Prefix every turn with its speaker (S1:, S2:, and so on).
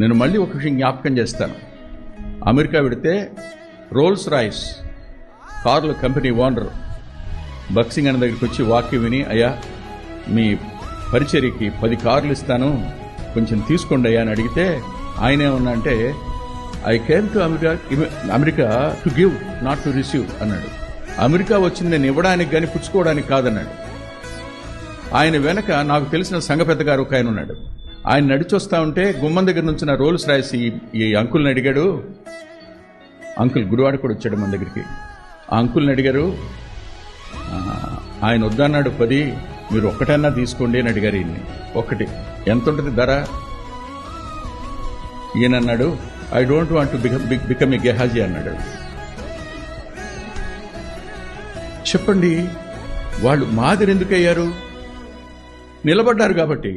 S1: నేను మళ్ళీ ఒక విషయం జ్ఞాపకం చేస్తాను. అమెరికా వెడితే రోల్స్ రాయిస్ కార్ల కంపెనీ ఓనర్ బక్సింగ్ అన్న దగ్గరికి వచ్చి వాక్యం విని, అయ్యా మీ పరిచర్యకి 10 కార్లు ఇస్తాను, కొంచెం తీసుకోండి అయ్యా అని అడిగితే ఆయన ఏమన్నా అంటే, I came to America to give not to receive అన్నాడు. అమెరికా వచ్చింది నేను ఇవ్వడానికి కానీ పుచ్చుకోవడానికి కాదన్నాడు. ఆయన వెనక నాకు తెలిసిన సంఘ పెద్ద గారు ఒక ఆయన ఉన్నాడు. ఆయన నడిచొస్తా ఉంటే గుమ్మం దగ్గర నుంచి నా రోల్స్ రాసి ఈ అంకుల్ని అడిగాడు. అంకుల్ గుడివాడ కూడా వచ్చాడు మన దగ్గరికి. ఆ అంకుల్ని అడిగారు, ఆయన వద్దన్నాడు 10, మీరు ఒక్కటన్నా తీసుకోండి అని అడిగారు. ఈయన్ని ఒకటి ఎంత ఉంటుంది ధర? ఈయన అన్నాడు, I don't want to become a Gehazi అన్నాడు. చెప్పండి, వాళ్ళు మాదిరి ఎందుకయ్యారు? నిలబడ్డారు కాబట్టి.